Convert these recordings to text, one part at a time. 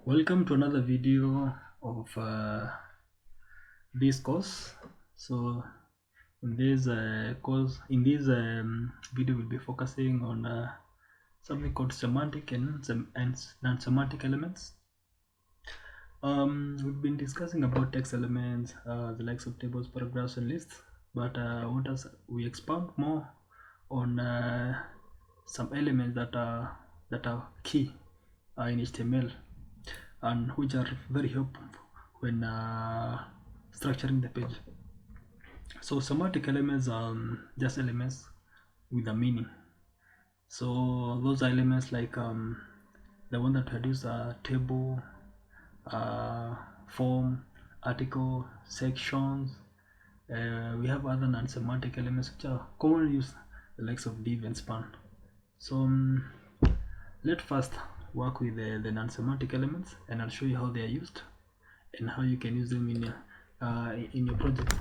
Welcome to another video of this course. So in this video we'll be focusing on something called semantic and non-semantic elements. We've been discussing about text elements, the likes of tables, paragraphs, and lists, but we expound more on some elements that are key in HTML and which are very helpful when structuring the page. So semantic elements are just elements with a meaning. So those are elements like the one that produce a table, form, article, sections. We have other non-semantic elements which are commonly used, the likes of div and span. So let's first work with the non-semantic elements, and I'll show you how they are used and how you can use them in your project.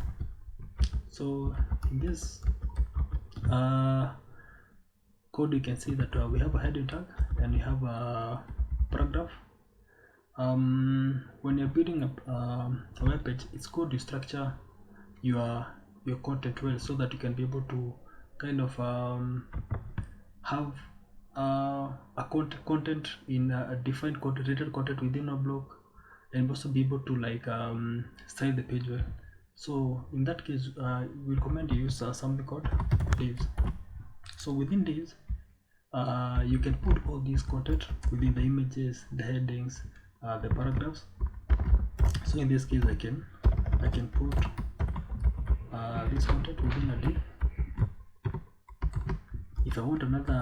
So in this code, you can see that we have a heading tag and we have a paragraph. When you're building a web page, it's good to structure your content well, so that you can be able to kind of have a content in a defined content, rated content within a block, and also be able to like style the page well. So in that case, we recommend you use something called divs. So within divs, you can put all these content within the images, the headings, the paragraphs. So in this case, I can put this content within a div. If I want another,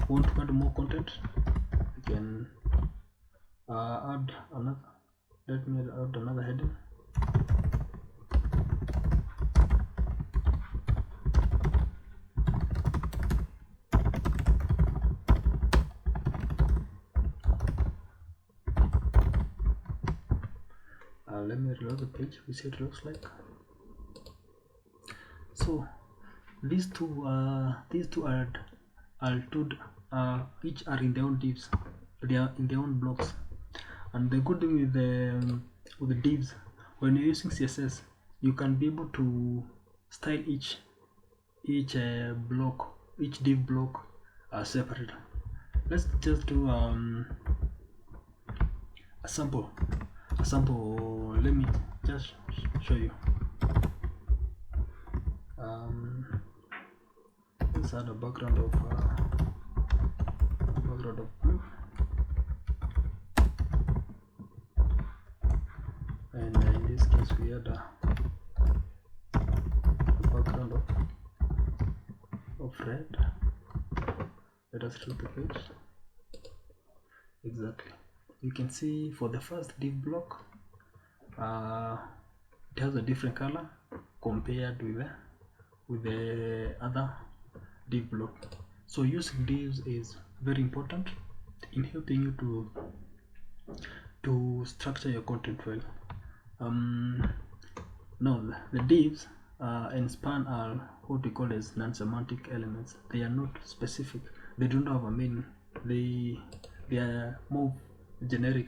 want to add more content, I can add another. Let me add another heading. Let me reload the page. We see what it looks like. So these two are each are in their own divs. They are in their own blocks. And the good thing with the divs, when you're using CSS, you can be able to style each block, each div block separate. Let's just do a sample. Let me just show you. Let's add a background of blue, and in this case we add a background of red. Let us flip the page. Exactly. You can see for the first div block, it has a different color compared with the other div block. So using divs is very important in helping you to structure your content well. Now the divs and span are what we call as non-semantic elements. They are not specific. They don't have a meaning. They are more generic,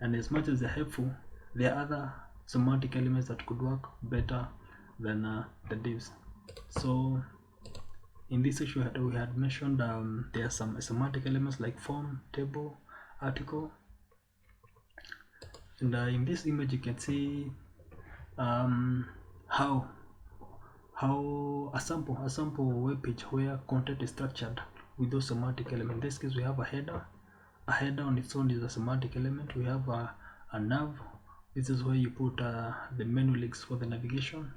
and as much as they're helpful, there are other semantic elements that could work better than the divs. So in this section we had mentioned there are some semantic elements like form, table, article, and in this image you can see how a sample web page where content is structured with those semantic elements. In this case we have a header. A header on its own is a semantic element. We have a nav. This is where you put the menu links for the navigation.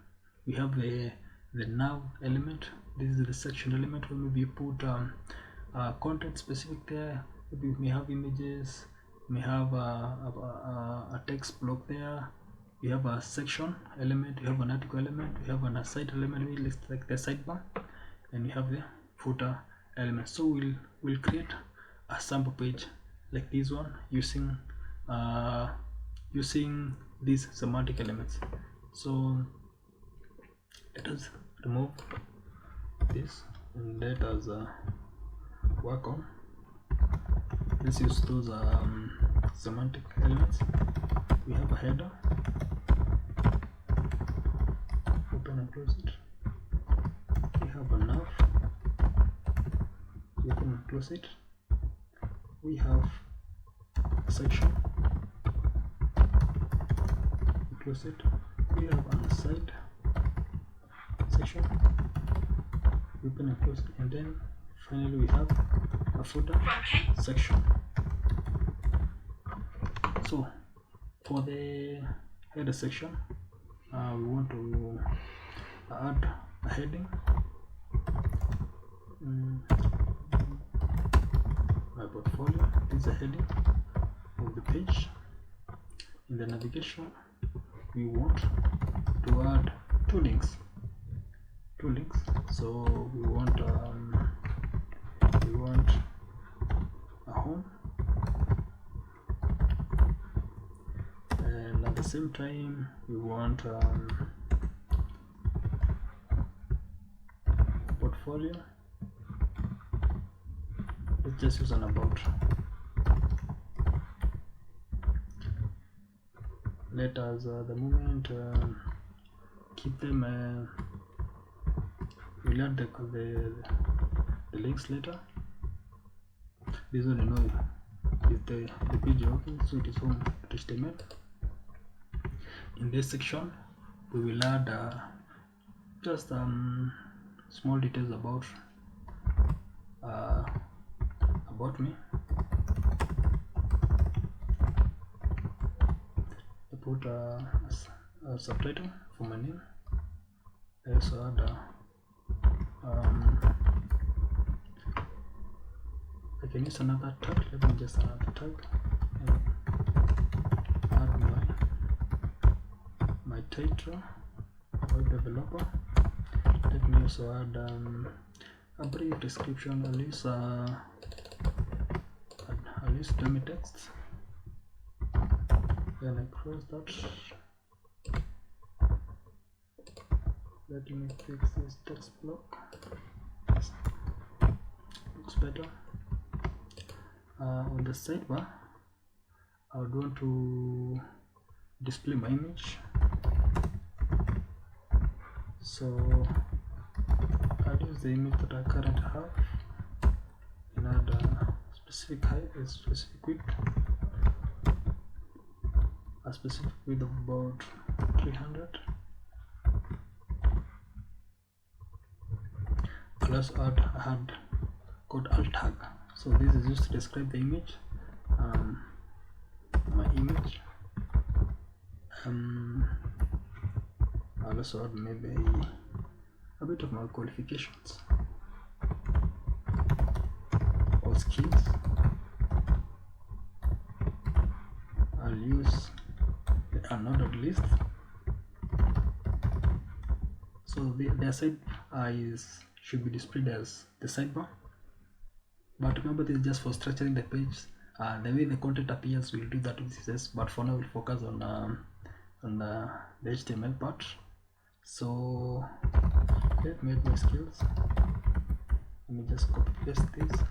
We have the nav element. This is the section element where maybe you put content specific there. Maybe we may have images, may have a text block there. We have a section element, we have an article element, we have an aside element, which looks like the sidebar, and we have the footer element. So we'll create a sample page like this one using these semantic elements. So let us remove this and let us work on let's use those semantic elements. We have a header, open and close it. We have a nav, open and close it. We have a section, close it. We have on the side section, open and close it, and then finally we have a footer section. So for the header section, we want to add a heading. My portfolio is a heading of the page. In the navigation, we want to add two links. So we want a home, and at the same time we want portfolio. Let's just use an about. Let us the moment keep them. We'll add the links later. This one, you know, is the page open, so it is home.html. In this section, we will add just small details about me. I put a subtitle for my name. I also add I can use another tag. Let me just another tag and add my title, web developer. Let me also add a brief description, at least dummy text. Then I cross that. Let me fix this text block. Looks better. On the sidebar, I would want to display my image. So I'll use the image that I currently have and add a specific height, a specific width of about 300. I'll also add called alt tag. So this is used to describe the image, my image. I'll also add maybe a bit of my qualifications or skills. I'll use the unordered list. So their side should be displayed as the sidebar. But remember, this is just for structuring the page. The way the content appears, we'll do that with CSS. But for now, we'll focus on the HTML part. So let me add my skills. Let me just copy paste this.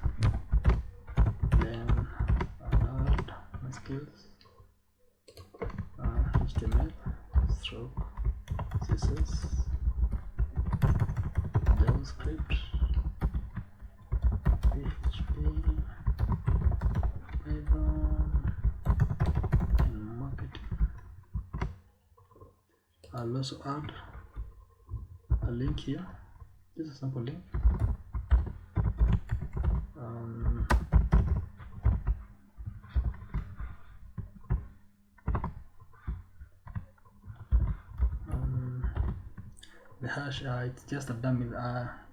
Then I'll add my skills. HTML, stroke, CSS, JavaScript, PHP, Python, and marketing. I'll also add a link here. This is a sample link. The hash, it's just a dummy.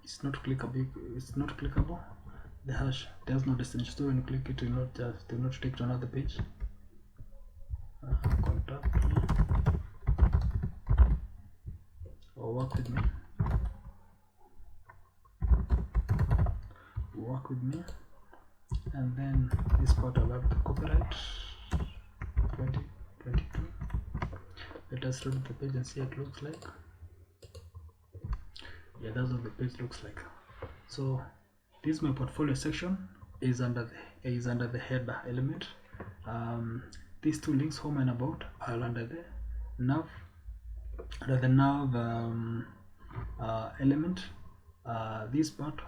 It's not clickable. The hash there's no destination, so when you click it, will not take to another page. Contact me or work with me, and then this part I'll have the copyright 2022. Let us load the page and see what it looks like. Yeah, that's what the page looks like. So this is my portfolio section. is under the header element. These two links, home and about, are under the nav element. This part,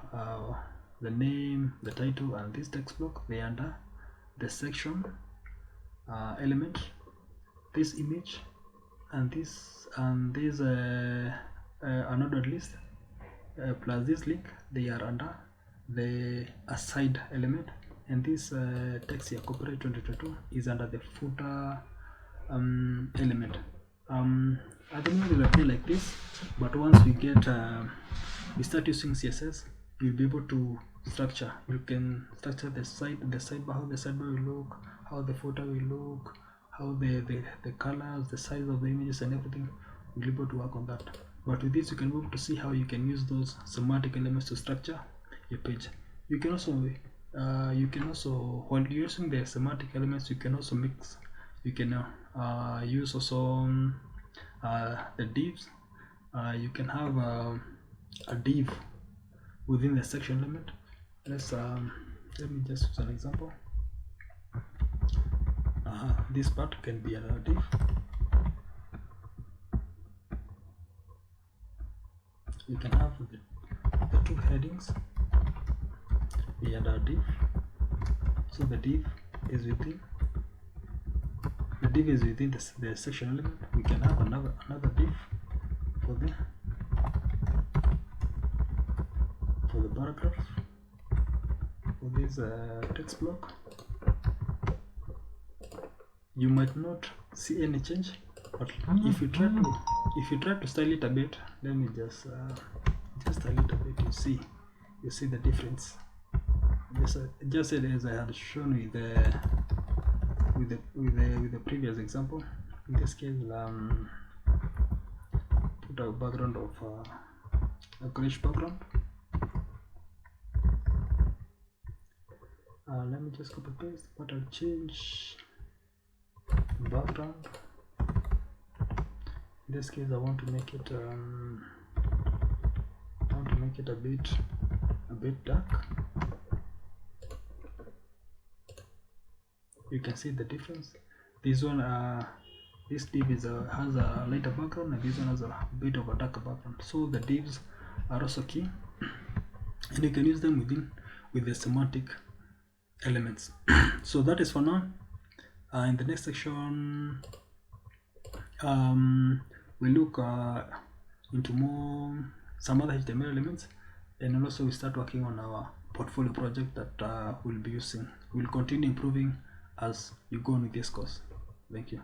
the name, the title, and this text block, they are under the section element. This image and this another list plus this link, they are under the aside element, and this text here, copyright 2022, is under the footer element. At the moment it will appear like this, but once we start using CSS, you'll be able to structure. You can structure the sidebar, how the sidebar will look, how the footer will look, how the colors, the size of the images, and everything. You'll be able to work on that. But with this, you can be able to see how you can use those semantic elements to structure your page. You can also while using the semantic elements, you can also mix. You can use also the divs. You can have a div within the section element. Let me just use an example. This part can be a div. You can have the two headings be under a div. So the div is within the section element. We can have another div for the paragraph, for this text block. You might not see any change, but if you try to style it a bit, let me just style it a bit, you see the difference. Just as I had shown with the previous example. In this case, put a background of a grayish background. Let me just copy paste, but I'll change background. In this case, I want to make it a bit dark. You can see the difference. This one, this div has a lighter background, and this one has a bit of a darker background. So the divs are also key, and you can use them with the semantic elements. So that is for now. In the next section, we look into some other HTML elements, and also we start working on our portfolio project that we'll be using. We'll continue improving as you go on with this course. Thank you.